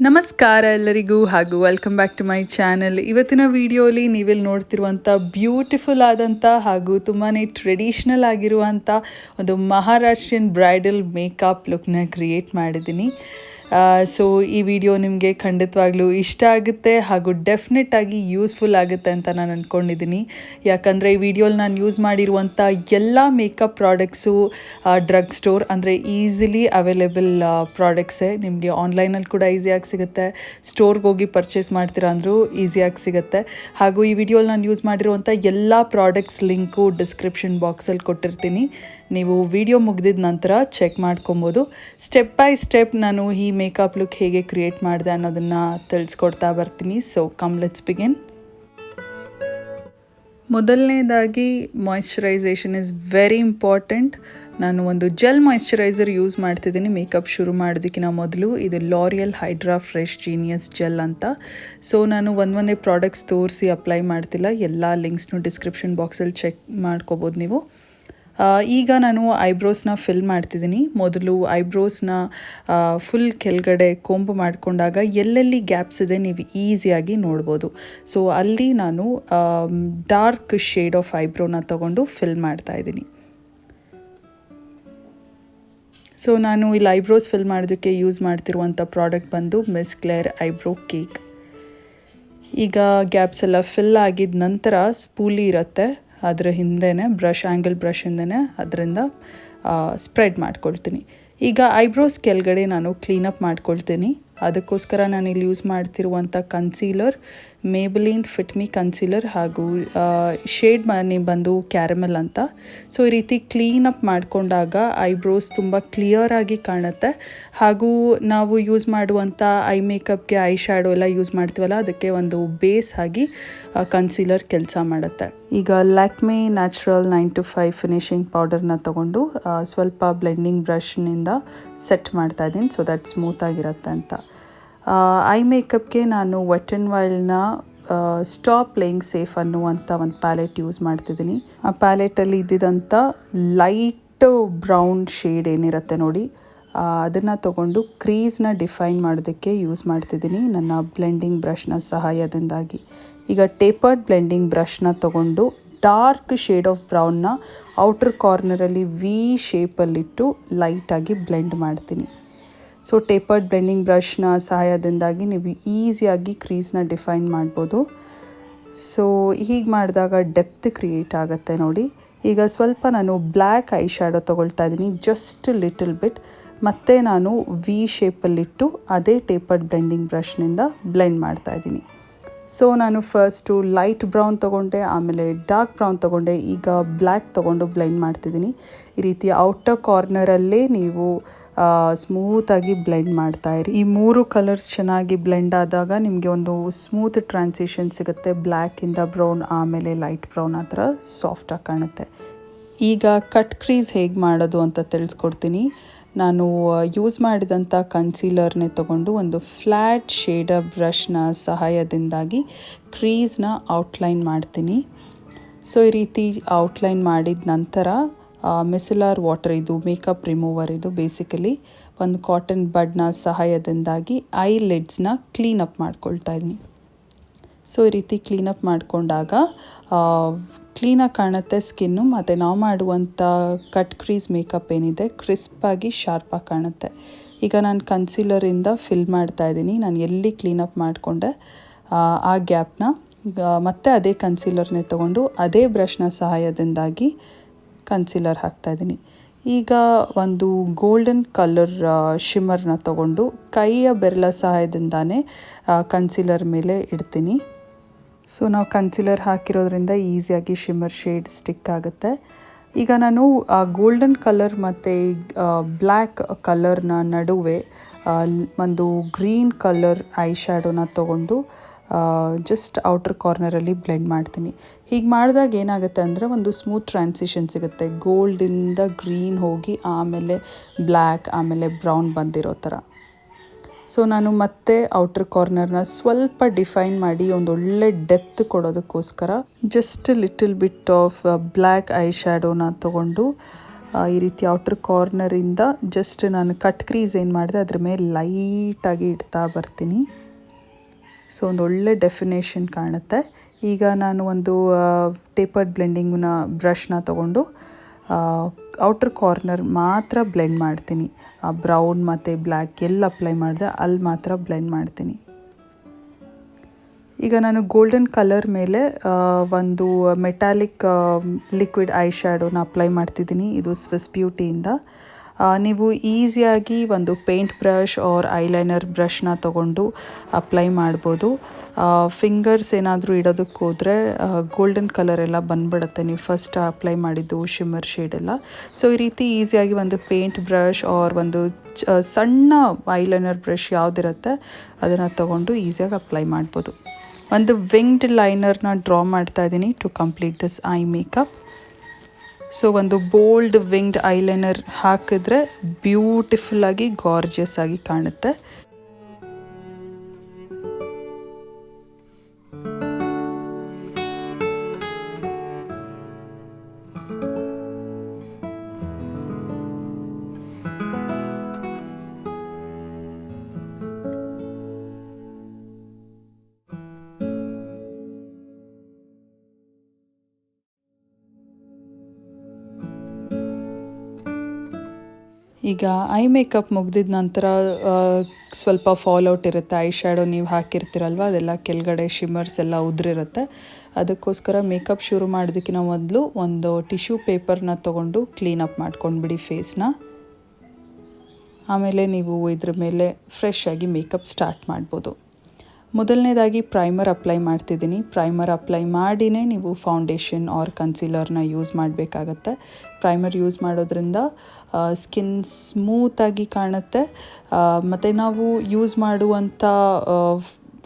ನಮಸ್ಕಾರ ಎಲ್ಲರಿಗೂ ಹಾಗೂ welcome back to my channel. ಇವತ್ತಿನ ವಿಡಿಯೋಲಿ ನೀವಿಲ್ಲಿ ನೋಡ್ತಿರುವಂಥ ಬ್ಯೂಟಿಫುಲ್ ಆದಂಥ ಹಾಗೂ ತುಂಬಾ ಟ್ರೆಡಿಷ್ನಲ್ ಆಗಿರುವಂಥ ಒಂದು ಮಹಾರಾಷ್ಟ್ರಿಯನ್ ಬ್ರೈಡಲ್ ಮೇಕಪ್ ಲುಕ್ನ ಕ್ರಿಯೇಟ್ ಮಾಡಿದ್ದೀನಿ. ಸೊ ಈ ವಿಡಿಯೋ ನಿಮಗೆ ಖಂಡಿತವಾಗ್ಲೂ ಇಷ್ಟ ಆಗುತ್ತೆ ಹಾಗೂ ಡೆಫಿನೆಟಾಗಿ ಯೂಸ್ಫುಲ್ ಆಗುತ್ತೆ ಅಂತ ನಾನು ಅಂದ್ಕೊಂಡಿದ್ದೀನಿ. ಯಾಕಂದರೆ ಈ ವಿಡಿಯೋಲಿ ನಾನು ಯೂಸ್ ಮಾಡಿರುವಂಥ ಎಲ್ಲ ಮೇಕಪ್ ಪ್ರಾಡಕ್ಟ್ಸು ಡ್ರಗ್ ಸ್ಟೋರ್ ಅಂದರೆ ಈಸಿಲಿ ಅವೈಲೇಬಲ್ ಪ್ರಾಡಕ್ಟ್ಸೇ. ನಿಮಗೆ ಆನ್ಲೈನಲ್ಲಿ ಕೂಡ ಈಸಿಯಾಗಿ ಸಿಗುತ್ತೆ, ಸ್ಟೋರ್ಗೆ ಹೋಗಿ ಪರ್ಚೇಸ್ ಮಾಡ್ತೀರಾ ಅಂದರೂ ಈಸಿಯಾಗಿ ಸಿಗುತ್ತೆ. ಹಾಗೂ ಈ ವಿಡಿಯೋಲಿ ನಾನು ಯೂಸ್ ಮಾಡಿರುವಂಥ ಎಲ್ಲ ಪ್ರಾಡಕ್ಟ್ಸ್ ಲಿಂಕು ಡಿಸ್ಕ್ರಿಪ್ಷನ್ ಬಾಕ್ಸಲ್ಲಿ ಕೊಟ್ಟಿರ್ತೀನಿ. ನೀವು ವಿಡಿಯೋ ಮುಗಿದಿದ ನಂತರ ಚೆಕ್ ಮಾಡ್ಕೊಬೋದು. ಸ್ಟೆಪ್ ಬೈ ಸ್ಟೆಪ್ ನಾನು ಈ ಮೇಕಪ್ ಲುಕ್ ಹೇಗೆ ಕ್ರಿಯೇಟ್ ಮಾಡಿದೆ ಅನ್ನೋದನ್ನು ತಿಳಿಸ್ಕೊಡ್ತಾ ಬರ್ತೀನಿ. So come let's begin. ಮೊದಲನೇದಾಗಿ ಮಾಯ್ಶ್ಚರೈಸೇಷನ್ ಇಸ್ ವೆರಿ ಇಂಪಾರ್ಟೆಂಟ್. ನಾನು ಒಂದು ಜೆಲ್ ಮಾಯ್ಶ್ಚರೈಸರ್ ಯೂಸ್ ಮಾಡ್ತಿದ್ದೀನಿ ಮೇಕಪ್ ಶುರು ಮಾಡೋದಕ್ಕಿಂತ ಮೊದಲು. ಇದು ಲಾರಿಯಲ್ ಹೈಡ್ರಾಫ್ರೆಶ್ ಜೀನಿಯಸ್ ಜೆಲ್ ಅಂತ. ಸೊ ನಾನು ಒಂದೇ ಪ್ರಾಡಕ್ಟ್ಸ್ ತೋರಿಸಿ ಅಪ್ಲೈ ಮಾಡ್ತಿಲ್ಲ, ಎಲ್ಲ ಲಿಂಕ್ಸ್ನು ಡಿಸ್ಕ್ರಿಪ್ಷನ್ ಬಾಕ್ಸಲ್ಲಿ ಚೆಕ್ ಮಾಡ್ಕೋಬೋದು ನೀವು. ಈಗ ನಾನು ಐಬ್ರೋಸ್ನ ಫಿಲ್ ಮಾಡ್ತಿದ್ದೀನಿ. ಮೊದಲು ಐಬ್ರೋಸ್ನ ಫುಲ್ ಕೆಳಗಡೆ ಕೊಂಬು ಮಾಡಿಕೊಂಡಾಗ ಎಲ್ಲೆಲ್ಲಿ ಗ್ಯಾಪ್ಸ್ ಇದೆ ನೀವು ಈಸಿಯಾಗಿ ನೋಡ್ಬೋದು. ಸೊ ಅಲ್ಲಿ ನಾನು ಡಾರ್ಕ್ ಶೇಡ್ ಆಫ್ ಐಬ್ರೋನ ತೊಗೊಂಡು ಫಿಲ್ ಮಾಡ್ತಾಯಿದ್ದೀನಿ. ಸೊ ನಾನು ಇಲ್ಲಿ ಐಬ್ರೋಸ್ ಫಿಲ್ ಮಾಡೋದಕ್ಕೆ ಯೂಸ್ ಮಾಡ್ತಿರುವಂಥ ಪ್ರಾಡಕ್ಟ್ ಬಂದು ಮಿಸ್ ಕ್ಲೇರ್ ಐಬ್ರೋ ಕೇಕ್. ಈಗ ಗ್ಯಾಪ್ಸ್ ಎಲ್ಲ ಫಿಲ್ ಆಗಿದ ನಂತರ ಸ್ಪೂಲಿ ಇರುತ್ತೆ, ಅದರ ಹಿಂದೆನೇ ಬ್ರಷ್, ಆ್ಯಂಗಲ್ ಬ್ರಷಿಂದನೇ ಅದರಿಂದ ಸ್ಪ್ರೆಡ್ ಮಾಡ್ಕೊಳ್ತೀನಿ. ಈಗ ಐಬ್ರೋಸ್ ಕೆಳಗಡೆ ನಾನು ಕ್ಲೀನಪ್ ಮಾಡ್ಕೊಳ್ತೀನಿ. ಅದಕ್ಕೋಸ್ಕರ ನಾನು ಇಲ್ಲಿ ಯೂಸ್ ಮಾಡ್ತಿರುವಂಥ ಕನ್ಸೀಲರ್ ಮೇಬಲಿನ್ ಫಿಟ್ ಮಿ ಕನ್ಸೀಲರ್ ಹಾಗೂ ಶೇಡ್ ಬಂದು ಕ್ಯಾರಮೆಲ್ ಅಂತ. ಸೊ ಈ ರೀತಿ ಕ್ಲೀನಪ್ ಮಾಡಿಕೊಂಡಾಗ ಐಬ್ರೋಸ್ ತುಂಬ ಕ್ಲಿಯರಾಗಿ ಕಾಣುತ್ತೆ. ಹಾಗೂ ನಾವು ಯೂಸ್ ಮಾಡುವಂಥ ಐ ಮೇಕಪ್ಗೆ ಐ ಶ್ಯಾಡೋ ಎಲ್ಲ ಯೂಸ್ ಮಾಡ್ತೀವಲ್ಲ, ಅದಕ್ಕೆ ಒಂದು ಬೇಸ್ ಆಗಿ ಕನ್ಸೀಲರ್ ಕೆಲಸ ಮಾಡುತ್ತೆ. ಈಗ ಲ್ಯಾಕ್ಮೆ ನ್ಯಾಚುರಲ್ 9to5 ಫಿನಿಷಿಂಗ್ ಪೌಡರ್ನ ತೊಗೊಂಡು ಸ್ವಲ್ಪ ಬ್ಲೆಂಡಿಂಗ್ ಬ್ರಷ್ನಿಂದ ಸೆಟ್ ಮಾಡ್ತಾಯಿದ್ದೀನಿ, ಸೊ ದಟ್ ಸ್ಮೂತಾಗಿರುತ್ತೆ ಅಂತ. ಐ ಮೇಕಪ್ಗೆ ನಾನು ವೆಟ್ ಆ್ಯಂಡ್ ವೈಲ್ಡ್ನ ಸ್ಟಾಪ್ ಪ್ಲೇಯಿಂಗ್ ಸೇಫ್ ಅನ್ನುವಂಥ ಒಂದು ಪ್ಯಾಲೆಟ್ ಯೂಸ್ ಮಾಡ್ತಿದ್ದೀನಿ. ಆ ಪ್ಯಾಲೆಟಲ್ಲಿ ಇದ್ದಿದ್ದಂಥ ಲೈಟ್ ಬ್ರೌನ್ ಶೇಡ್ ಏನಿರುತ್ತೆ ನೋಡಿ, ಅದನ್ನು ತೊಗೊಂಡು ಕ್ರೀಸ್ನ ಡಿಫೈನ್ ಮಾಡೋದಕ್ಕೆ ಯೂಸ್ ಮಾಡ್ತಿದ್ದೀನಿ ನನ್ನ ಬ್ಲೆಂಡಿಂಗ್ ಬ್ರಷ್ನ ಸಹಾಯದಿಂದಾಗಿ. ಈಗ ಟೇಪರ್ಡ್ ಬ್ಲೆಂಡಿಂಗ್ ಬ್ರಷ್ನ ತೊಗೊಂಡು ಡಾರ್ಕ್ ಶೇಡ್ ಆಫ್ ಬ್ರೌನ್ನ ಔಟರ್ ಕಾರ್ನರಲ್ಲಿ ವಿ ಶೇಪಲ್ಲಿಟ್ಟು ಲೈಟಾಗಿ ಬ್ಲೆಂಡ್ ಮಾಡ್ತೀನಿ. ಸೊ ಟೇಪರ್ಡ್ ಬ್ಲೆಂಡಿಂಗ್ ಬ್ರಷ್ನ ಸಹಾಯದಿಂದಾಗಿ ನೀವು ಈಸಿಯಾಗಿ ಕ್ರೀಸ್ನ ಡಿಫೈನ್ ಮಾಡ್ಬೋದು. ಸೊ ಹೀಗೆ ಮಾಡಿದಾಗ ಡೆಪ್ತ್ ಕ್ರಿಯೇಟ್ ಆಗುತ್ತೆ ನೋಡಿ. ಈಗ ಸ್ವಲ್ಪ ನಾನು ಬ್ಲ್ಯಾಕ್ ಐ ಶ್ಯಾಡೋ ತೊಗೊಳ್ತಾ ಇದ್ದೀನಿ, ಜಸ್ಟ್ ಲಿಟಲ್ ಬಿಟ್. ಮತ್ತು ನಾನು ವಿ ಶೇಪಲ್ಲಿಟ್ಟು ಅದೇ ಟೇಪರ್ಡ್ ಬ್ಲೆಂಡಿಂಗ್ ಬ್ರಷ್ನಿಂದ ಬ್ಲೆಂಡ್ ಮಾಡ್ತಾಯಿದ್ದೀನಿ. ಸೊ ನಾನು ಫಸ್ಟು ಲೈಟ್ ಬ್ರೌನ್ ತೊಗೊಂಡೆ, ಆಮೇಲೆ ಡಾರ್ಕ್ ಬ್ರೌನ್ ತೊಗೊಂಡೆ, ಈಗ ಬ್ಲ್ಯಾಕ್ ತೊಗೊಂಡು ಬ್ಲೆಂಡ್ ಮಾಡ್ತಿದ್ದೀನಿ. ಈ ರೀತಿ ಔಟರ್ ಕಾರ್ನರಲ್ಲೇ ನೀವು ಸ್ಮೂತಾಗಿ ಬ್ಲೆಂಡ್ ಮಾಡ್ತಾಯಿರಿ. ಈ 3 ಕಲರ್ಸ್ ಚೆನ್ನಾಗಿ ಬ್ಲೆಂಡ್ ಆದಾಗ ನಿಮಗೆ ಒಂದು ಸ್ಮೂತ್ ಟ್ರಾನ್ಸಿಷನ್ ಸಿಗುತ್ತೆ. ಬ್ಲ್ಯಾಕಿಂದ ಬ್ರೌನ್ ಆಮೇಲೆ ಲೈಟ್ ಬ್ರೌನ್ ಆ ಥರ ಸಾಫ್ಟಾಗಿ ಕಾಣುತ್ತೆ. ಈಗ ಕಟ್ ಕ್ರೀಸ್ ಹೇಗೆ ಮಾಡೋದು ಅಂತ ತಿಳಿಸ್ಕೊಡ್ತೀನಿ. ನಾನು ಯೂಸ್ ಮಾಡಿದಂಥ ಕನ್ಸೀಲರ್ನೇ ತೊಗೊಂಡು ಒಂದು ಫ್ಲ್ಯಾಟ್ ಶೇಡರ್ ಬ್ರಷ್ನ ಸಹಾಯದಿಂದಾಗಿ ಕ್ರೀಸ್ನ ಔಟ್ಲೈನ್ ಮಾಡ್ತೀನಿ. ಸೊ ಈ ರೀತಿ ಔಟ್ಲೈನ್ ಮಾಡಿದ ನಂತರ ಮಿಸೆಲಾರ್ ವಾಟರ್, ಇದು ಮೇಕಪ್ ರಿಮೂವರ್, ಇದು ಬೇಸಿಕಲಿ ಒಂದು ಕಾಟನ್ ಬಡ್ನ ಸಹಾಯದಿಂದಾಗಿ ಐ ಲಿಡ್ಸ್ನ ಕ್ಲೀನಪ್ ಮಾಡ್ಕೊಳ್ತಾ ಇದ್ದೀನಿ. ಸೊ ಈ ರೀತಿ ಕ್ಲೀನಪ್ ಮಾಡಿಕೊಂಡಾಗ ಕ್ಲೀನಾಗಿ ಕಾಣುತ್ತೆ ಸ್ಕಿನ್ನು, ಮತ್ತು ನಾವು ಮಾಡುವಂಥ ಕಟ್ ಕ್ರೀಸ್ ಮೇಕಪ್ ಏನಿದೆ ಕ್ರಿಸ್ಪಾಗಿ ಶಾರ್ಪಾಗಿ ಕಾಣುತ್ತೆ. ಈಗ ನಾನು ಕನ್ಸೀಲರಿಂದ ಫಿಲ್ ಮಾಡ್ತಾಯಿದ್ದೀನಿ. ನಾನು ಎಲ್ಲಿ ಕ್ಲೀನಪ್ ಮಾಡಿಕೊಂಡೆ ಆ ಗ್ಯಾಪ್ನ ಮತ್ತೆ ಅದೇ ಕನ್ಸೀಲರ್ನೇ ತೊಗೊಂಡು ಅದೇ ಬ್ರಷ್ನ ಸಹಾಯದಿಂದಾಗಿ ಕನ್ಸೀಲರ್ ಹಾಕ್ತಾಯಿದ್ದೀನಿ. ಈಗ ಒಂದು ಗೋಲ್ಡನ್ ಕಲರ್ ಶಿಮ್ಮರ್ನ ತೊಗೊಂಡು ಕೈಯ ಬೆರಳ ಸಹಾಯದಿಂದಾನೇ ಕನ್ಸೀಲರ್ ಮೇಲೆ ಇಡ್ತೀನಿ. ಸೊ ನಾವು ಕನ್ಸೀಲರ್ ಹಾಕಿರೋದ್ರಿಂದ ಈಸಿಯಾಗಿ ಶಿಮ್ಮರ್ ಶೇಡ್ ಸ್ಟಿಕ್ ಆಗುತ್ತೆ. ಈಗ ನಾನು ಗೋಲ್ಡನ್ ಕಲರ್ ಮತ್ತು ಬ್ಲ್ಯಾಕ್ ಕಲರ್ನ ನಡುವೆ ಒಂದು ಗ್ರೀನ್ ಕಲರ್ ಐ ಶ್ಯಾಡೋನ ತೊಗೊಂಡು ಜಸ್ಟ್ ಔಟರ್ ಕಾರ್ನರಲ್ಲಿ ಬ್ಲೆಂಡ್ ಮಾಡ್ತೀನಿ. ಹೀಗೆ ಮಾಡಿದಾಗ ಏನಾಗುತ್ತೆ ಅಂದರೆ ಒಂದು ಸ್ಮೂತ್ ಟ್ರಾನ್ಸಿಷನ್ ಸಿಗುತ್ತೆ. ಗೋಲ್ಡಿಂದ ಗ್ರೀನ್ ಹೋಗಿ ಆಮೇಲೆ ಬ್ಲ್ಯಾಕ್ ಆಮೇಲೆ ಬ್ರೌನ್ ಬಂದಿರೋ ಥರ. ಸೊ ನಾನು ಮತ್ತೆ ಔಟರ್ ಕಾರ್ನರ್ನ ಸ್ವಲ್ಪ ಡಿಫೈನ್ ಮಾಡಿ ಒಂದು ಒಳ್ಳೆ ಡೆಪ್ತ್ ಕೊಡೋದಕ್ಕೋಸ್ಕರ just little bit of black eye ಶ್ಯಾಡೋನ ತೊಗೊಂಡು ಈ ರೀತಿ ಔಟರ್ ಕಾರ್ನರಿಂದ ಜಸ್ಟ್ ನಾನು ಕಟ್ ಕ್ರೀಸ್ ಏನು ಮಾಡಿದೆ ಅದ್ರ ಮೇಲೆ ಲೈಟಾಗಿ ಇಡ್ತಾ ಬರ್ತೀನಿ. ಸೊ ಒಂದು ಒಳ್ಳೆ ಡೆಫಿನೇಷನ್ ಕಾಣುತ್ತೆ. ಈಗ ನಾನು ಒಂದು ಟೇಪರ್ಡ್ ಬ್ಲೆಂಡಿಂಗ್ನ ಬ್ರಷ್ನ ತೊಗೊಂಡು ಔಟರ್ ಕಾರ್ನರ್ ಮಾತ್ರ ಬ್ಲೆಂಡ್ ಮಾಡ್ತೀನಿ. ಬ್ರೌನ್ ಮತ್ತು ಬ್ಲ್ಯಾಕ್ ಎಲ್ಲ ಅಪ್ಲೈ ಮಾಡಿದೆ, ಅಲ್ಲಿ ಮಾತ್ರ ಬ್ಲೆಂಡ್ ಮಾಡ್ತೀನಿ. ಈಗ ನಾನು ಗೋಲ್ಡನ್ ಕಲರ್ ಮೇಲೆ ಒಂದು ಮೆಟಾಲಿಕ್ ಲಿಕ್ವಿಡ್ ಐ ಶ್ಯಾಡೋನ ಅಪ್ಲೈ ಮಾಡ್ತಿದ್ದೀನಿ. ಇದು ಸ್ವಿಸ್ ಬ್ಯೂಟಿಯಿಂದ. ನೀವು ಈಸಿಯಾಗಿ ಒಂದು ಪೇಂಟ್ ಬ್ರಷ್ ಆರ್ ಐಲೈನರ್ ಬ್ರಷ್ನ ತೊಗೊಂಡು ಅಪ್ಲೈ ಮಾಡ್ಬೋದು. ಫಿಂಗರ್ಸ್ ಏನಾದರೂ ಇಡೋದಕ್ಕೆ ಹೋದರೆ ಗೋಲ್ಡನ್ ಕಲರ್ ಎಲ್ಲ ಬಂದ್ಬಿಡುತ್ತೆ ನೀವು ಫಸ್ಟ್ ಅಪ್ಲೈ ಮಾಡಿದ್ದು ಶಿಮ್ಮರ್ ಶೇಡೆಲ್ಲ. ಸೊ ಈ ರೀತಿ ಈಸಿಯಾಗಿ ಒಂದು ಪೇಂಟ್ ಬ್ರಷ್ ಆರ್ ಒಂದು ಸಣ್ಣ ಐಲೈನರ್ ಬ್ರಷ್ ಯಾವುದಿರುತ್ತೆ ಅದನ್ನು ತೊಗೊಂಡು ಈಸಿಯಾಗಿ ಅಪ್ಲೈ ಮಾಡ್ಬೋದು. ಒಂದು ವಿಂಗ್ಡ್ ಲೈನರ್ನ ಡ್ರಾ ಮಾಡ್ತಾ ಇದ್ದೀನಿ to complete this eye makeup. So ಒಂದು ಬೋಲ್ಡ್ ವಿಂಗ್ಡ್ ಐಲೈನರ್ ಹಾಕಿದ್ರೆ ಬ್ಯೂಟಿಫುಲ್ಲಾಗಿ ಗಾರ್ಜಿಯಸ್ ಆಗಿ ಕಾಣುತ್ತೆ. ಈಗ ಐ ಮೇಕಪ್ ಮುಗ್ದಿದ ನಂತರ ಸ್ವಲ್ಪ ಫಾಲ್ಔಟ್ ಇರುತ್ತೆ. ಐ ಶ್ಯಾಡೋ ನೀವು ಹಾಕಿರ್ತೀರಲ್ವ ಅದೆಲ್ಲ ಕೆಳಗಡೆ ಶಿಮ್ಮರ್ಸ್ ಎಲ್ಲ ಉದುರಿರುತ್ತೆ. ಅದಕ್ಕೋಸ್ಕರ ಮೇಕಪ್ ಶುರು ಮಾಡೋದಕ್ಕಿಂತ ಮೊದಲು ಒಂದು ಟಿಶ್ಯೂ ಪೇಪರ್ನ ತೊಗೊಂಡು ಕ್ಲೀನಪ್ ಮಾಡ್ಕೊಂಡ್ಬಿಡಿ ಫೇಸ್ನ. ಆಮೇಲೆ ನೀವು ಇದ್ರ ಮೇಲೆ ಫ್ರೆಶ್ ಆಗಿ ಮೇಕಪ್ ಸ್ಟಾರ್ಟ್ ಮಾಡ್ಬೋದು. ಮೊದಲನೇದಾಗಿ ಪ್ರೈಮರ್ ಅಪ್ಲೈ ಮಾಡ್ತಿದ್ದೀನಿ. ಪ್ರೈಮರ್ ಅಪ್ಲೈ ಮಾಡಿನೇ ನೀವು ಫೌಂಡೇಶನ್ ಆರ್ ಕನ್ಸೀಲರ್ನ ಯೂಸ್ ಮಾಡಬೇಕಾಗತ್ತೆ. ಪ್ರೈಮರ್ ಯೂಸ್ ಮಾಡೋದ್ರಿಂದ ಸ್ಕಿನ್ ಸ್ಮೂತಾಗಿ ಕಾಣುತ್ತೆ. ಮತ್ತು ನಾವು ಯೂಸ್ ಮಾಡುವಂಥ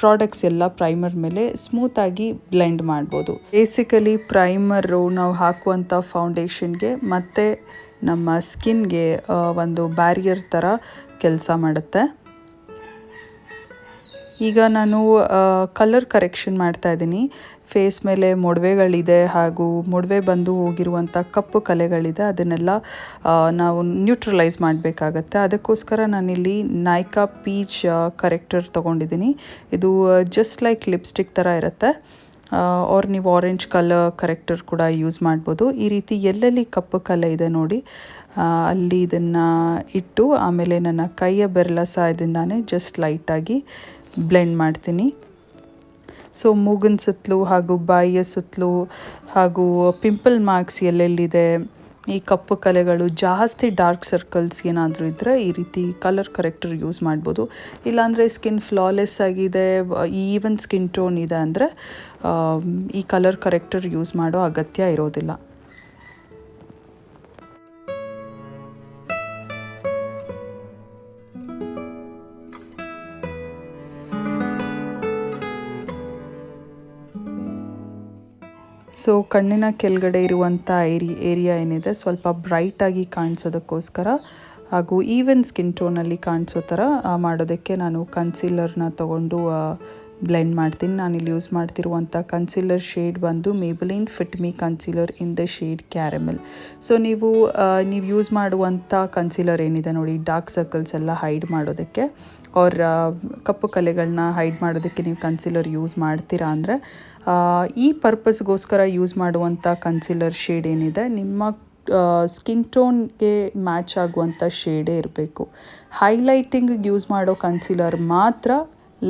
ಪ್ರಾಡಕ್ಟ್ಸ್ ಎಲ್ಲ ಪ್ರೈಮರ್ ಮೇಲೆ ಸ್ಮೂತಾಗಿ ಬ್ಲೆಂಡ್ ಮಾಡ್ಬೋದು. ಬೇಸಿಕಲಿ ಪ್ರೈಮರು ನಾವು ಹಾಕುವಂಥ ಫೌಂಡೇಶನ್ಗೆ ಮತ್ತು ನಮ್ಮ ಸ್ಕಿನ್ಗೆ ಒಂದು ಬ್ಯಾರಿಯರ್ ಥರ ಕೆಲಸ ಮಾಡುತ್ತೆ. ಈಗ ನಾನು ಕಲರ್ ಕರೆಕ್ಷನ್ ಮಾಡ್ತಾಯಿದ್ದೀನಿ. ಫೇಸ್ ಮೇಲೆ ಮೊಡವೆಗಳಿದೆ ಹಾಗೂ ಮೊಡವೆ ಬಂದು ಹೋಗಿರುವಂಥ ಕಪ್ಪು ಕಲೆಗಳಿದೆ, ಅದನ್ನೆಲ್ಲ ನಾವು ನ್ಯೂಟ್ರಲೈಸ್ ಮಾಡಬೇಕಾಗತ್ತೆ. ಅದಕ್ಕೋಸ್ಕರ ನಾನಿಲ್ಲಿ ನೈಕಾ ಪೀಚ್ ಕರೆಕ್ಟರ್ ತೊಗೊಂಡಿದ್ದೀನಿ. ಇದು ಜಸ್ಟ್ ಲೈಕ್ ಲಿಪ್ಸ್ಟಿಕ್ ಥರ ಇರುತ್ತೆ. ಆರ್ ನೀವು ಆರೆಂಜ್ ಕಲರ್ ಕರೆಕ್ಟರ್ ಕೂಡ ಯೂಸ್ ಮಾಡ್ಬೋದು. ಈ ರೀತಿ ಎಲ್ಲೆಲ್ಲಿ ಕಪ್ಪು ಕಲೆ ಇದೆ ನೋಡಿ ಅಲ್ಲಿ ಇದನ್ನು ಇಟ್ಟು ಆಮೇಲೆ ನನ್ನ ಕೈಯ ಬೆರಳ ಸಹಾಯದಿಂದಾನೇ ಜಸ್ಟ್ ಲೈಟಾಗಿ ಬ್ಲೆಂಡ್ ಮಾಡ್ತೀನಿ. ಸೊ ಮೂಗಿನ ಸುತ್ತಲೂ ಹಾಗೂ ಬಾಯಿಯ ಸುತ್ತಲೂ ಹಾಗೂ ಪಿಂಪಲ್ ಮಾರ್ಕ್ಸ್ ಎಲ್ಲೆಲ್ಲಿದೆ, ಈ ಕಪ್ಪು ಕಲೆಗಳು, ಜಾಸ್ತಿ ಡಾರ್ಕ್ ಸರ್ಕಲ್ಸ್ ಏನಾದರೂ ಇದ್ದರೆ ಈ ರೀತಿ ಕಲರ್ ಕರೆಕ್ಟರ್ ಯೂಸ್ ಮಾಡ್ಬೋದು. ಇಲ್ಲಾಂದರೆ ಸ್ಕಿನ್ ಫ್ಲಾಲೆಸ್ ಆಗಿದೆ, ಈವನ್ ಸ್ಕಿನ್ ಟೋನ್ ಇದೆ ಅಂದರೆ ಈ ಕಲರ್ ಕರೆಕ್ಟರ್ ಯೂಸ್ ಮಾಡೋ ಅಗತ್ಯ ಇರೋದಿಲ್ಲ. ಸೊ ಕಣ್ಣಿನ ಕೆಳಗಡೆ ಇರುವಂಥ ಏರಿಯಾ ಏನಿದೆ ಸ್ವಲ್ಪ ಬ್ರೈಟಾಗಿ ಕಾಣಿಸೋದಕ್ಕೋಸ್ಕರ ಹಾಗೂ ಈವನ್ ಸ್ಕಿನ್ ಟೋನಲ್ಲಿ ಕಾಣಿಸೋ ಥರ ಮಾಡೋದಕ್ಕೆ ನಾನು ಕನ್ಸೀಲರ್ನ ತೊಗೊಂಡು ಬ್ಲೆಂಡ್ ಮಾಡ್ತೀನಿ. ನಾನಿಲ್ಲಿ ಯೂಸ್ ಮಾಡ್ತಿರುವಂಥ ಕನ್ಸೀಲರ್ ಶೇಡ್ ಬಂದು ಮೇಬಲಿನ್ fit me concealer in the shade caramel. So ನೀವು ಯೂಸ್ ಮಾಡುವಂಥ ಕನ್ಸೀಲರ್ ಏನಿದೆ ನೋಡಿ, ಡಾರ್ಕ್ ಸರ್ಕಲ್ಸ್ ಎಲ್ಲ ಹೈಡ್ ಮಾಡೋದಕ್ಕೆ ಅವ್ರ ಕಪ್ಪು ಕಲೆಗಳನ್ನ ಹೈಡ್ ಮಾಡೋದಕ್ಕೆ ನೀವು ಕನ್ಸೀಲರ್ ಯೂಸ್ ಮಾಡ್ತೀರಾ ಅಂದರೆ ಈ ಪರ್ಪಸ್ಗೋಸ್ಕರ ಯೂಸ್ ಮಾಡುವಂಥ ಕನ್ಸೀಲರ್ ಶೇಡ್ ಏನಿದೆ ನಿಮ್ಮ ಸ್ಕಿನ್ ಟೋನ್ಗೆ ಮ್ಯಾಚ್ ಆಗುವಂಥ ಶೇಡೇ ಇರಬೇಕು. ಹೈಲೈಟಿಂಗಿಗೆ ಯೂಸ್ ಮಾಡೋ ಕನ್ಸೀಲರ್ ಮಾತ್ರ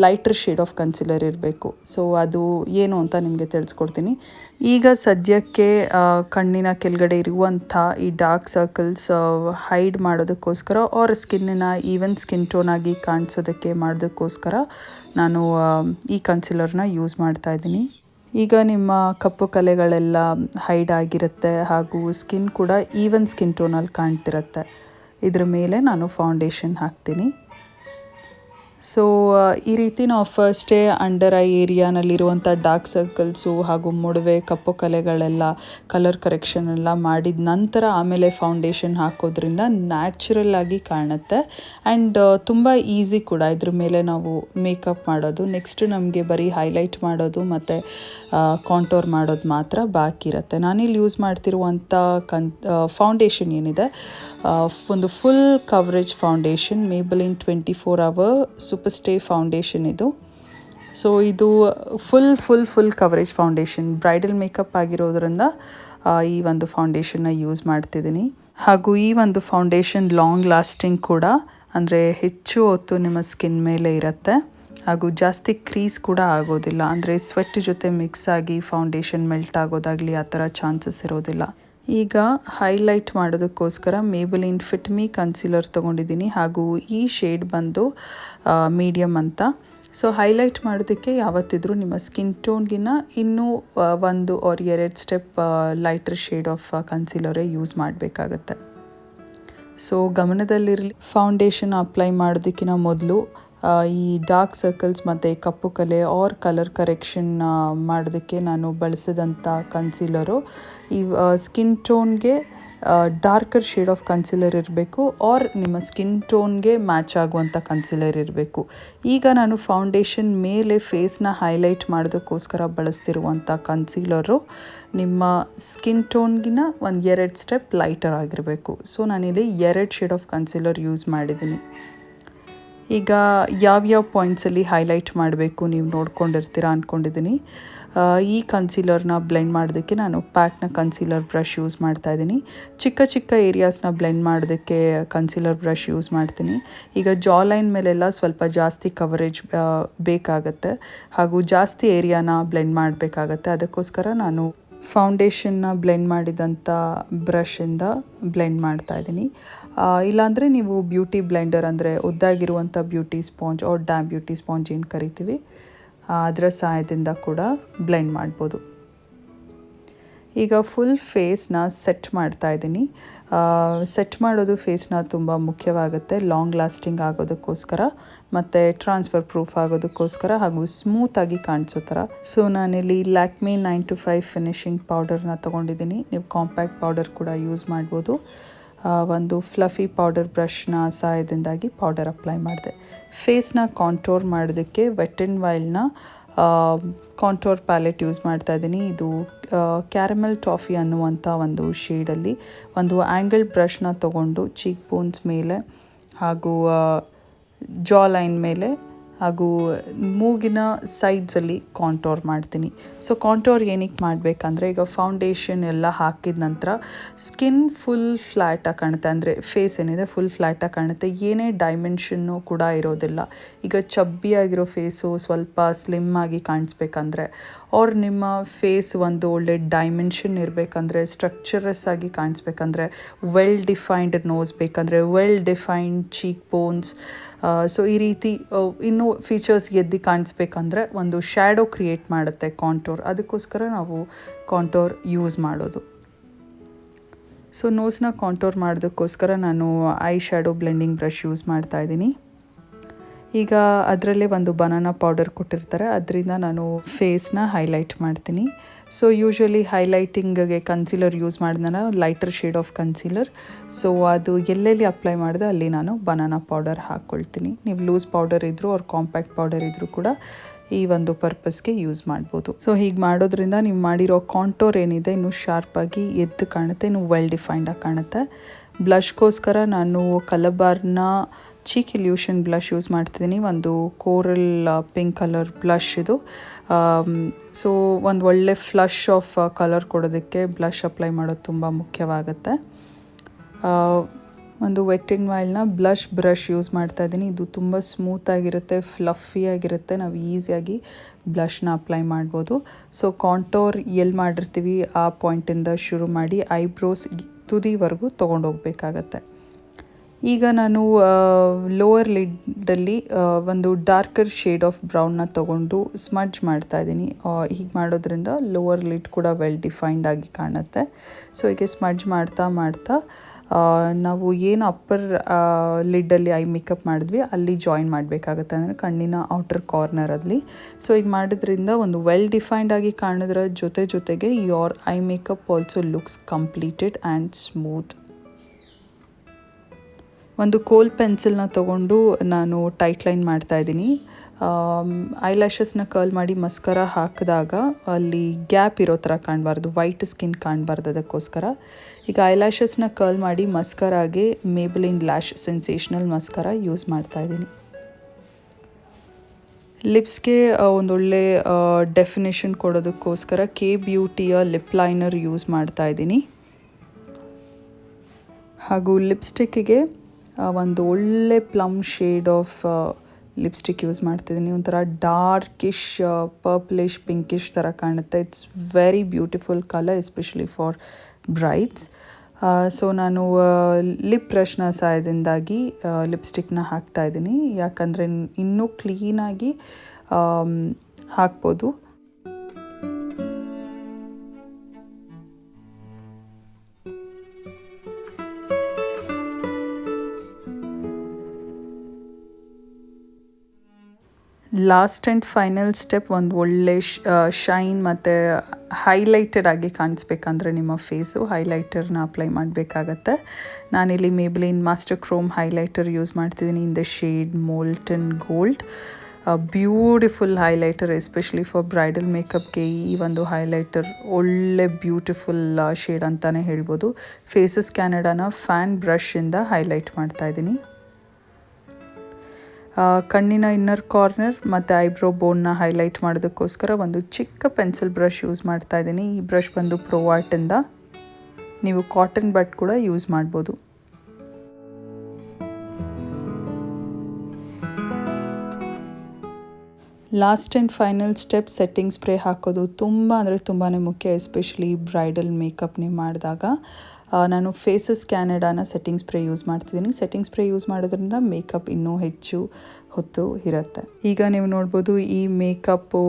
ಲೈಟರ್ ಶೇಡ್ ಆಫ್ ಕನ್ಸೀಲರ್ ಇರಬೇಕು. ಸೊ ಅದು ಏನು ಅಂತ ನಿಮಗೆ ತಿಳಿಸ್ಕೊಡ್ತೀನಿ. ಈಗ ಸದ್ಯಕ್ಕೆ ಕಣ್ಣಿನ ಕೆಳಗಡೆ ಇರುವಂಥ ಈ ಡಾರ್ಕ್ ಸರ್ಕಲ್ಸ್ ಹೈಡ್ ಮಾಡೋದಕ್ಕೋಸ್ಕರ ಅವ್ರ ಸ್ಕಿನ್ನನ್ನು ಈವನ್ ಸ್ಕಿನ್ ಟೋನ್ ಆಗಿ ಕಾಣಿಸೋದಕ್ಕೆ ಮಾಡೋದಕ್ಕೋಸ್ಕರ ನಾನು ಈ ಕನ್ಸೀಲರ್ನ ಯೂಸ್ ಮಾಡ್ತಾಯಿದ್ದೀನಿ. ಈಗ ನಿಮ್ಮ ಕಪ್ಪು ಕಲೆಗಳೆಲ್ಲ ಹೈಡ್ ಆಗಿರುತ್ತೆ ಹಾಗೂ ಸ್ಕಿನ್ ಕೂಡ ಈವನ್ ಸ್ಕಿನ್ ಟೋನಲ್ಲಿ ಕಾಣ್ತಿರುತ್ತೆ. ಇದ್ರ ಮೇಲೆ ನಾನು ಫೌಂಡೇಶನ್ ಹಾಕ್ತೀನಿ. ಸೊ ಈ ರೀತಿ ನಾವು ಫಸ್ಟೇ ಅಂಡರ್ ಐ ಏರಿಯಾನಲ್ಲಿರುವಂಥ ಡಾರ್ಕ್ ಸರ್ಕಲ್ಸು ಹಾಗೂ ಮೊಡವೆ ಕಪ್ಪು ಕಲೆಗಳೆಲ್ಲ ಕಲರ್ ಕರೆಕ್ಷನ್ ಎಲ್ಲ ಮಾಡಿದ ನಂತರ ಆಮೇಲೆ ಫೌಂಡೇಶನ್ ಹಾಕೋದ್ರಿಂದ ನ್ಯಾಚುರಲ್ ಆಗಿ ಕಾಣುತ್ತೆ ಆ್ಯಂಡ್ ತುಂಬ ಈಸಿ ಕೂಡ ಇದ್ರ ಮೇಲೆ ನಾವು ಮೇಕಪ್ ಮಾಡೋದು. ನೆಕ್ಸ್ಟ್ ನಮಗೆ ಬರೀ ಹೈಲೈಟ್ ಮಾಡೋದು ಮತ್ತು ಕಾಂಟೋರ್ ಮಾಡೋದು ಮಾತ್ರ ಬಾಕಿ ಇರುತ್ತೆ. ನಾನಿಲ್ಲಿ ಯೂಸ್ ಮಾಡ್ತಿರುವಂಥ ಫೌಂಡೇಶನ್ ಏನಿದೆ ಒಂದು full coverage foundation ಮೇಬಲಿನ್ 24 Hour super stay foundation ಇದು. ಸೊ ಇದು full coverage foundation bridal makeup ಆಗಿರೋದ್ರಿಂದ ಈ ಒಂದು ಫೌಂಡೇಶನ್ನ ಯೂಸ್ ಮಾಡ್ತಿದ್ದೀನಿ. ಹಾಗೂ ಈ ಒಂದು ಫೌಂಡೇಶನ್ ಲಾಂಗ್ ಲಾಸ್ಟಿಂಗ್ ಕೂಡ, ಅಂದರೆ ಹೆಚ್ಚು ಹೊತ್ತು ನಿಮ್ಮ ಸ್ಕಿನ್ ಮೇಲೆ ಇರುತ್ತೆ ಹಾಗೂ ಜಾಸ್ತಿ ಕ್ರೀಸ್ ಕೂಡ ಆಗೋದಿಲ್ಲ. ಅಂದರೆ ಸ್ವೆಟ್ ಜೊತೆ ಮಿಕ್ಸ್ ಆಗಿ ಫೌಂಡೇಶನ್ ಮೆಲ್ಟ್ ಆಗೋದಾಗಲಿ ಆ ಥರ ಚಾನ್ಸಸ್ ಇರೋದಿಲ್ಲ. ಈಗ ಹೈಲೈಟ್ ಮಾಡೋದಕ್ಕೋಸ್ಕರ ಮೇಬಲಿನ್ ಫಿಟ್ ಮೀ ಕನ್ಸೀಲರ್ ತೊಗೊಂಡಿದ್ದೀನಿ ಹಾಗೂ ಈ ಶೇಡ್ ಬಂದು ಮೀಡಿಯಮ್ ಅಂತ. ಸೊ ಹೈಲೈಟ್ ಮಾಡೋದಕ್ಕೆ ಯಾವತ್ತಿದ್ರೂ ನಿಮ್ಮ ಸ್ಕಿನ್ ಟೋನ್ಗಿನ್ನ ಇನ್ನೂ 1 or 2 step lighter shade of ಕನ್ಸೀಲರೇ ಯೂಸ್ ಮಾಡಬೇಕಾಗತ್ತೆ. ಸೊ ಗಮನದಲ್ಲಿರಲಿ, ಫೌಂಡೇಶನ್ ಅಪ್ಲೈ ಮಾಡೋದಕ್ಕಿಂತ ಮೊದಲು ಈ ಡಾರ್ಕ್ ಸರ್ಕಲ್ಸ್ ಮತ್ತು ಕಪ್ಪು ಕಲೆ ಆರ್ ಕಲರ್ ಕರೆಕ್ಷನ್ ಮಾಡೋದಕ್ಕೆ ನಾನು ಬಳಸಿದಂಥ ಕನ್ಸೀಲರು ಈ ಸ್ಕಿನ್ ಟೋನ್ಗೆ ಡಾರ್ಕರ್ ಶೇಡ್ ಆಫ್ ಕನ್ಸೀಲರ್ ಇರಬೇಕು ಆರ್ ನಿಮ್ಮ ಸ್ಕಿನ್ ಟೋನ್ಗೆ ಮ್ಯಾಚ್ ಆಗುವಂಥ ಕನ್ಸೀಲರ್ ಇರಬೇಕು. ಈಗ ನಾನು ಫೌಂಡೇಶನ್ ಮೇಲೆ ಫೇಸ್ನ ಹೈಲೈಟ್ ಮಾಡೋದಕ್ಕೋಸ್ಕರ ಬಳಸ್ತಿರುವಂಥ ಕನ್ಸೀಲರು ನಿಮ್ಮ ಸ್ಕಿನ್ ಟೋನ್ಗಿನ 1-2 ಸ್ಟೆಪ್ ಲೈಟರ್ ಆಗಿರಬೇಕು. ಸೊ ನಾನಿಲ್ಲಿ 2 ಶೇಡ್ ಆಫ್ ಕನ್ಸೀಲರ್ ಯೂಸ್ ಮಾಡಿದ್ದೀನಿ. ಈಗ ಯಾವ್ಯಾವ ಪಾಯಿಂಟ್ಸಲ್ಲಿ ಹೈಲೈಟ್ ಮಾಡಬೇಕು ನೀವು ನೋಡ್ಕೊಂಡಿರ್ತೀರ ಅಂದ್ಕೊಂಡಿದ್ದೀನಿ. ಈ ಕನ್ಸೀಲರ್ನ ಬ್ಲೆಂಡ್ ಮಾಡೋದಕ್ಕೆ ನಾನು ಪ್ಯಾಕ್ನ ಕನ್ಸೀಲರ್ ಬ್ರಷ್ ಯೂಸ್ ಮಾಡ್ತಾಯಿದ್ದೀನಿ. ಚಿಕ್ಕ ಏರಿಯಾಸ್ನ ಬ್ಲೆಂಡ್ ಮಾಡೋದಕ್ಕೆ ಕನ್ಸೀಲರ್ ಬ್ರಷ್ ಯೂಸ್ ಮಾಡ್ತೀನಿ. ಈಗ ಜಾ ಲೈನ್ ಮೇಲೆಲ್ಲ ಸ್ವಲ್ಪ ಜಾಸ್ತಿ ಕವರೇಜ್ ಬೇಕಾಗತ್ತೆ ಹಾಗೂ ಜಾಸ್ತಿ ಏರಿಯಾನ ಬ್ಲೆಂಡ್ ಮಾಡಬೇಕಾಗತ್ತೆ. ಅದಕ್ಕೋಸ್ಕರ ನಾನು ಫೌಂಡೇಶನ್ನ ಬ್ಲೆಂಡ್ ಮಾಡಿದಂಥ ಬ್ರಷಿಂದ ಬ್ಲೆಂಡ್ ಮಾಡ್ತಾಯಿದ್ದೀನಿ. ಇಲ್ಲಾಂದರೆ ನೀವು ಬ್ಯೂಟಿ ಬ್ಲೆಂಡರ್, ಅಂದರೆ ಉದ್ದಾಗಿರುವಂಥ beauty sponge or damp beauty sponge ಏನು ಕರಿತೀವಿ ಅದರ ಸಹಾಯದಿಂದ ಕೂಡ ಬ್ಲೆಂಡ್ ಮಾಡ್ಬೋದು. ಈಗ ಫುಲ್ ಫೇಸ್ನ ಸೆಟ್ ಮಾಡ್ತಾಯಿದ್ದೀನಿ. ಸೆಟ್ ಮಾಡೋದು ಫೇಸ್ನ ತುಂಬ ಮುಖ್ಯವಾಗುತ್ತೆ ಲಾಂಗ್ ಲಾಸ್ಟಿಂಗ್ ಆಗೋದಕ್ಕೋಸ್ಕರ ಮತ್ತು ಟ್ರಾನ್ಸ್ಫರ್ ಪ್ರೂಫ್ ಆಗೋದಕ್ಕೋಸ್ಕರ ಹಾಗೂ ಸ್ಮೂತಾಗಿ ಕಾಣಿಸೋ ಥರ. ಸೊ ನಾನಿಲ್ಲಿ ಲ್ಯಾಕ್ಮೆ 9 to 5 ಫಿನಿಷಿಂಗ್ ಪೌಡರ್ನ ತೊಗೊಂಡಿದ್ದೀನಿ. ನೀವು ಕಾಂಪ್ಯಾಕ್ಟ್ ಪೌಡರ್ ಕೂಡ ಯೂಸ್ ಮಾಡ್ಬೋದು. ಒಂದು ಫ್ಲಫಿ ಪೌಡರ್ ಬ್ರಷ್ನ ಸಹಾಯದಿಂದಾಗಿ ಪೌಡರ್ ಅಪ್ಲೈ ಮಾಡಿದೆ. ಫೇಸ್ನ ಕಾಂಟೋರ್ ಮಾಡೋದಕ್ಕೆ ವೆಟ್ ಆ್ಯಂಡ್ ವೈಲ್ಡ್ನ ಕಾಂಟೋರ್ ಪ್ಯಾಲೆಟ್ ಯೂಸ್ ಮಾಡ್ತಾ ಇದ್ದೀನಿ. ಇದು ಕ್ಯಾರಮೆಲ್ ಟಾಫಿ ಅನ್ನುವಂಥ ಒಂದು ಶೇಡಲ್ಲಿ ಒಂದು ಆ್ಯಂಗಲ್ ಬ್ರಷ್ನ ತೊಗೊಂಡು ಚೀಕ್ ಬೋನ್ಸ್ ಮೇಲೆ ಹಾಗೂ ಜಾ ಲೈನ್ ಮೇಲೆ ಹಾಗೂ ಮೂಗಿನ ಸೈಡ್ಸಲ್ಲಿ ಕಾಂಟೋರ್ ಮಾಡ್ತೀನಿ. ಸೊ ಕಾಂಟೋರ್ ಏನಕ್ಕೆ ಮಾಡಬೇಕಂದ್ರೆ, ಈಗ ಫೌಂಡೇಶನ್ ಎಲ್ಲ ಹಾಕಿದ ನಂತರ ಸ್ಕಿನ್ ಫುಲ್ ಫ್ಲ್ಯಾಟಾಗಿ ಕಾಣುತ್ತೆ, ಅಂದರೆ ಫೇಸ್ ಏನಿದೆ ಫುಲ್ ಫ್ಲ್ಯಾಟಾಗಿ ಕಾಣುತ್ತೆ, ಏನೇ ಡೈಮೆನ್ಷನ್ನು ಕೂಡ ಇರೋದಿಲ್ಲ. ಈಗ ಚಬ್ಬಿಯಾಗಿರೋ ಫೇಸು ಸ್ವಲ್ಪ ಸ್ಲಿಮ್ ಆಗಿ ಕಾಣಿಸ್ಬೇಕಂದ್ರೆ ಅವ್ರು ನಿಮ್ಮ ಫೇಸ್ ಒಂದು ಒಳ್ಳೆ ಡೈಮೆನ್ಷನ್ ಇರಬೇಕಂದ್ರೆ, ಸ್ಟ್ರಕ್ಚರಸ್ ಆಗಿ ಕಾಣಿಸ್ಬೇಕಂದ್ರೆ, ವೆಲ್ ಡಿಫೈನ್ಡ್ ನೋಸ್ ಬೇಕಂದರೆ, well defined cheek bones, so ಈ ರೀತಿ ಇನ್ನೂ ಫೀಚರ್ಸ್ ಎದ್ದು ಕಾಣಿಸ್ಬೇಕಂದ್ರೆ ಒಂದು ಶ್ಯಾಡೋ ಕ್ರಿಯೇಟ್ ಮಾಡುತ್ತೆ ಕಾಂಟೋರ್. ಅದಕ್ಕೋಸ್ಕರ ನಾವು ಕಾಂಟೋರ್ ಯೂಸ್ ಮಾಡೋದು. ಸೊ ನೋಸ್ನ ಕಾಂಟೋರ್ ಮಾಡೋದಕ್ಕೋಸ್ಕರ ನಾನು eye shadow blending brush use ಮಾಡ್ತಾಯಿದ್ದೀನಿ. ಈಗ ಅದರಲ್ಲೇ ಒಂದು ಬನಾನಾ ಪೌಡರ್ ಕೊಟ್ಟಿರ್ತಾರೆ, ಅದರಿಂದ ನಾನು ಫೇಸ್ನ ಹೈಲೈಟ್ ಮಾಡ್ತೀನಿ. ಸೊ ಯೂಶ್ವಲಿ ಹೈಲೈಟಿಂಗ್ಗೆ ಕನ್ಸೀಲರ್ ಯೂಸ್ ಮಾಡಿದ್ನ lighter shade of concealer. So ಅದು ಎಲ್ಲೆಲ್ಲಿ ಅಪ್ಲೈ ಮಾಡಿದೆ ಅಲ್ಲಿ ನಾನು ಬನಾನಾ ಪೌಡರ್ ಹಾಕ್ಕೊಳ್ತೀನಿ. ನೀವು ಲೂಸ್ ಪೌಡರ್ ಇದ್ದರೂ ಅವ್ರ ಕಾಂಪ್ಯಾಕ್ಟ್ ಪೌಡರ್ ಇದ್ದರೂ ಕೂಡ ಈ ಒಂದು ಪರ್ಪಸ್ಗೆ ಯೂಸ್ ಮಾಡ್ಬೋದು. ಸೊ ಹೀಗೆ ಮಾಡೋದ್ರಿಂದ ನೀವು ಮಾಡಿರೋ ಕಾಂಟೋರ್ ಏನಿದೆ ಇನ್ನೂ ಶಾರ್ಪಾಗಿ ಎದ್ದು ಕಾಣುತ್ತೆ, ಇನ್ನೂ ವೆಲ್ ಡಿಫೈನ್ಡಾಗಿ ಕಾಣುತ್ತೆ. ಬ್ಲಷ್ಗೋಸ್ಕರ ನಾನು ಕಲಬಾರ್ನ ಚೀಕಿಲ್ಯೂಷನ್ ಬ್ಲಷ್ ಯೂಸ್ ಮಾಡ್ತಿದ್ದೀನಿ. ಒಂದು ಕೋರಲ್ ಪಿಂಕ್ ಕಲರ್ ಬ್ಲಷ್ ಇದು. ಸೊ ಒಂದು ಒಳ್ಳೆ ಫ್ಲಶ್ ಆಫ್ ಕಲರ್ ಕೊಡೋದಕ್ಕೆ ಬ್ಲಷ್ ಅಪ್ಲೈ ಮಾಡೋದು ತುಂಬ ಮುಖ್ಯವಾಗುತ್ತೆ. ಒಂದು ವೆಟ್ ಆ್ಯಂಡ್ ವೈಲ್ಡ್ನ ಬ್ಲಷ್ ಬ್ರಷ್ ಯೂಸ್ ಮಾಡ್ತಾ ಇದ್ದೀನಿ. ಇದು ತುಂಬ ಸ್ಮೂತಾಗಿರುತ್ತೆ, ಫ್ಲಫಿಯಾಗಿರುತ್ತೆ, ನಾವು ಈಸಿಯಾಗಿ ಬ್ಲಷ್ನ ಅಪ್ಲೈ ಮಾಡ್ಬೋದು. ಸೊ ಕಾಂಟೋರ್ ಎಲ್ಲಿ ಮಾಡಿರ್ತೀವಿ ಆ ಪಾಯಿಂಟಿಂದ ಶುರು ಮಾಡಿ ಐಬ್ರೋಸ್ ತುದಿವರೆಗೂ ತೊಗೊಂಡೋಗ್ಬೇಕಾಗತ್ತೆ. ಈಗ ನಾನು ಲೋವರ್ ಲಿಡ್ಡಲ್ಲಿ ಒಂದು ಡಾರ್ಕರ್ ಶೇಡ್ ಆಫ್ ಬ್ರೌನ್ನ ತೊಗೊಂಡು ಸ್ಮಡ್ಜ್ ಮಾಡ್ತಾಯಿದ್ದೀನಿ. ಹೀಗೆ ಮಾಡೋದ್ರಿಂದ ಲೋವರ್ ಲಿಡ್ ಕೂಡ ವೆಲ್ ಡಿಫೈನ್ಡ್ ಆಗಿ ಕಾಣುತ್ತೆ. ಸೊ ಹೀಗೆ ಸ್ಮಡ್ಜ್ ಮಾಡ್ತಾ ನಾವು ಏನು ಅಪ್ಪರ್ ಲಿಡ್ಡಲ್ಲಿ ಐ ಮೇಕಪ್ ಮಾಡಿದ್ವಿ ಅಲ್ಲಿ ಜಾಯಿನ್ ಮಾಡಬೇಕಾಗತ್ತೆ, ಅಂದರೆ ಕಣ್ಣಿನ ಔಟರ್ ಕಾರ್ನರಲ್ಲಿ. ಸೊ ಈಗ ಮಾಡೋದ್ರಿಂದ ಒಂದು ವೆಲ್ ಡಿಫೈನ್ಡ್ ಆಗಿ ಕಾಣೋದ್ರ ಜೊತೆಗೆ your I makeup also looks completed and smooth. ಒಂದು ಕೋಲ್ ಪೆನ್ಸಿಲ್ನ ತೊಗೊಂಡು ನಾನು ಟೈಟ್ ಲೈನ್ ಮಾಡ್ತಾಯಿದ್ದೀನಿ. ಐಲ್ಯಾಶಸ್ನ ಕರ್ಲ್ ಮಾಡಿ ಮಸ್ಕರ ಹಾಕಿದಾಗ ಅಲ್ಲಿ ಗ್ಯಾಪ್ ಇರೋ ಥರ ಕಾಣಬಾರ್ದು, ವೈಟ್ ಸ್ಕಿನ್ ಕಾಣಬಾರ್ದು, ಅದಕ್ಕೋಸ್ಕರ ಈಗ ಐಲ್ಯಾಶಸ್ನ ಕರ್ಲ್ ಮಾಡಿ ಮಸ್ಕರಾಗೆ Maybelline lash sensational mascara use ಮಾಡ್ತಾಯಿದ್ದೀನಿ. ಲಿಪ್ಸ್ಗೆ ಒಂದೊಳ್ಳೆ ಡೆಫಿನೇಷನ್ ಕೊಡೋದಕ್ಕೋಸ್ಕರ ಕೆ ಬ್ಯೂಟಿಯ ಲಿಪ್ ಲೈನರ್ ಯೂಸ್ ಮಾಡ್ತಾಯಿದ್ದೀನಿ. ಹಾಗೂ ಲಿಪ್ಸ್ಟಿಕ್ಕಿಗೆ ಒಂದು ಒಳ್ಳೆ plum shade of lipstick use ಮಾಡ್ತಿದ್ದೀನಿ. ಒಂಥರ ಡಾರ್ಕಿಶ್ ಪರ್ಪ್ಲಿಶ್ ಪಿಂಕಿಶ್ ಥರ ಕಾಣುತ್ತೆ. It's very beautiful colour especially for brides. So ನಾನು ಲಿಪ್ ಬ್ರಷ್ನ ಸಹಾಯದಿಂದಾಗಿ ಲಿಪ್ಸ್ಟಿಕ್ನ ಹಾಕ್ತಾಯಿದ್ದೀನಿ, ಯಾಕಂದರೆ ಇನ್ನೂ ಕ್ಲೀನಾಗಿ ಹಾಕ್ಬೋದು. ಲಾಸ್ಟ್ ಆ್ಯಂಡ್ ಫೈನಲ್ ಸ್ಟೆಪ್, ಒಂದು ಒಳ್ಳೆ ಶೈನ್ ಮತ್ತು ಹೈಲೈಟೆಡ್ ಆಗಿ ಕಾಣಿಸ್ಬೇಕಂದ್ರೆ ನಿಮ್ಮ ಫೇಸು ಹೈಲೈಟರ್ನ ಅಪ್ಲೈ ಮಾಡಬೇಕಾಗತ್ತೆ. ನಾನಿಲ್ಲಿ Maybelline master chrome highlighter use ಮಾಡ್ತಿದ್ದೀನಿ in the shade molten gold. Beautiful highlighter especially for bridal ಮೇಕಪ್ಗೆ ಈ ಒಂದು ಹೈಲೈಟರ್ ಒಳ್ಳೆ ಬ್ಯೂಟಿಫುಲ್ ಶೇಡ್ ಅಂತಲೇ ಹೇಳ್ಬೋದು. ಫೇಸಸ್ ಕ್ಯಾನಡಾನ ಫ್ಯಾನ್ ಬ್ರಷಿಂದ ಹೈಲೈಟ್ ಮಾಡ್ತಾಯಿದ್ದೀನಿ. ಕಣ್ಣಿನ ಇನ್ನರ್ ಕಾರ್ನರ್ ಮತ್ತು ಐಬ್ರೋ ಬೋನ್ನ ಹೈಲೈಟ್ ಮಾಡೋದಕ್ಕೋಸ್ಕರ ಒಂದು ಚಿಕ್ಕ ಪೆನ್ಸಿಲ್ ಬ್ರಷ್ ಯೂಸ್ ಮಾಡ್ತಾ ಇದ್ದೀನಿ. ಈ ಬ್ರಷ್ ಬಂದು ಪ್ರೋವಾರ್ಟಿಂದ, ನೀವು ಕಾಟನ್ ಬಡ್ ಕೂಡ ಯೂಸ್ ಮಾಡ್ಬೋದು. Last and final step setting spray ಹಾಕೋದು ತುಂಬಾ ಮುಖ್ಯ, ಎಸ್ಪೆಷಲಿ ಬ್ರೈಡಲ್ ಮೇಕಪ್ನೇ ಮಾಡಿದಾಗ. ನಾನು ಫೇಸಸ್ ಕ್ಯಾನಡಾನ ಸೆಟ್ಟಿಂಗ್ ಸ್ಪ್ರೇ ಯೂಸ್ ಮಾಡ್ತಿದ್ದೀನಿ. ಸೆಟ್ಟಿಂಗ್ ಸ್ಪ್ರೇ ಯೂಸ್ ಮಾಡೋದ್ರಿಂದ ಮೇಕಪ್ ಇನ್ನೂ ಹೆಚ್ಚು ಹೊತ್ತು ಇರುತ್ತೆ. ಈಗ ನೀವು ನೋಡ್ಬೋದು ಈ ಮೇಕಪ್ಪು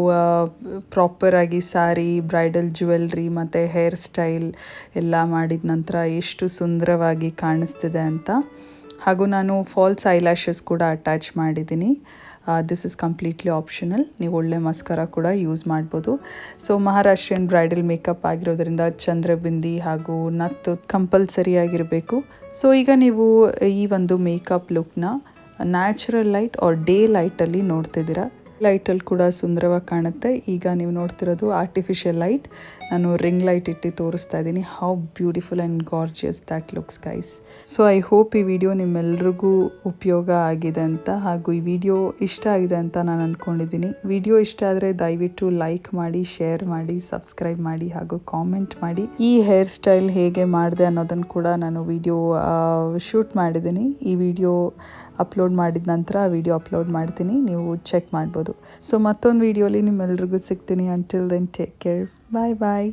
ಪ್ರಾಪರಾಗಿ ಸ್ಯಾರಿ, ಬ್ರೈಡಲ್ ಜ್ಯುವೆಲ್ರಿ ಮತ್ತು ಹೇರ್ ಸ್ಟೈಲ್ ಎಲ್ಲ ಮಾಡಿದ ನಂತರ ಎಷ್ಟು ಸುಂದರವಾಗಿ ಕಾಣಿಸ್ತಿದೆ ಅಂತ. ಹಾಗೂ ನಾನು ಫಾಲ್ಸ್ ಐಲ್ಯಾಶಸ್ ಕೂಡ ಅಟ್ಯಾಚ್ ಮಾಡಿದ್ದೀನಿ. This is completely optional. ನೀವು ಒಳ್ಳೆ ಮಸ್ಕರ ಕೂಡ ಯೂಸ್ ಮಾಡ್ಬೋದು. ಸೊ ಮಹಾರಾಷ್ಟ್ರಿಯನ್ ಬ್ರೈಡಲ್ ಮೇಕಪ್ ಆಗಿರೋದ್ರಿಂದ ಚಂದ್ರಬಿಂದಿ ಹಾಗೂ ನತ್ತು ಕಂಪಲ್ಸರಿ ಆಗಿರಬೇಕು. ಸೊ ಈಗ ನೀವು ಈ ಒಂದು ಮೇಕಪ್ ಲುಕ್ನ ನ್ಯಾಚುರಲ್ ಲೈಟ್ ಆರ್ ಡೇ ಲೈಟಲ್ಲಿ ನೋಡ್ತಿದ್ದೀರಾ. ಲೈಟಲ್ಲಿ ಕೂಡ ಸುಂದರವಾಗಿ ಕಾಣುತ್ತೆ. ಈಗ ನೀವು ನೋಡ್ತಿರೋದು ಆರ್ಟಿಫಿಷಿಯಲ್ ಲೈಟ್. ನಾನು ರಿಂಗ್ ಲೈಟ್ ಇಟ್ಟು ತೋರಿಸ್ತಾ ಇದ್ದೀನಿ. How beautiful and gorgeous that looks guys. So I hope ಈ ವಿಡಿಯೋ ನಿಮ್ಮೆಲ್ರಿಗೂ ಉಪಯೋಗ ಆಗಿದೆ ಅಂತ, ಹಾಗೂ ಈ ವಿಡಿಯೋ ಇಷ್ಟ ಆಗಿದೆ ಅಂತ ನಾನು ಅಂದ್ಕೊಂಡಿದ್ದೀನಿ. ವಿಡಿಯೋ ಇಷ್ಟ ಆದರೆ ದಯವಿಟ್ಟು ಲೈಕ್ ಮಾಡಿ, ಶೇರ್ ಮಾಡಿ, ಸಬ್ಸ್ಕ್ರೈಬ್ ಮಾಡಿ ಹಾಗೂ ಕಾಮೆಂಟ್ ಮಾಡಿ. ಈ ಹೇರ್ ಸ್ಟೈಲ್ ಹೇಗೆ ಮಾಡಿದೆ ಅನ್ನೋದನ್ನು ಕೂಡ ನಾನು ವಿಡಿಯೋ ಶೂಟ್ ಮಾಡಿದ್ದೀನಿ. ಈ ವಿಡಿಯೋ ಅಪ್ಲೋಡ್ ಮಾಡಿದ ನಂತರ ವಿಡಿಯೋ ಅಪ್ಲೋಡ್ ಮಾಡ್ತೀನಿ, ನೀವು ಚೆಕ್ ಮಾಡ್ಬೋದು. ಸೊ ಮತ್ತೊಂದು ವಿಡಿಯೋಲಿ ನಿಮ್ಮೆಲ್ರಿಗೂ ಸಿಗ್ತೀನಿ. ಅಂಟಿಲ್ ದೆನ್ ಟೇಕ್ ಕೇರ್, ಬಾಯ್ ಬಾಯ್.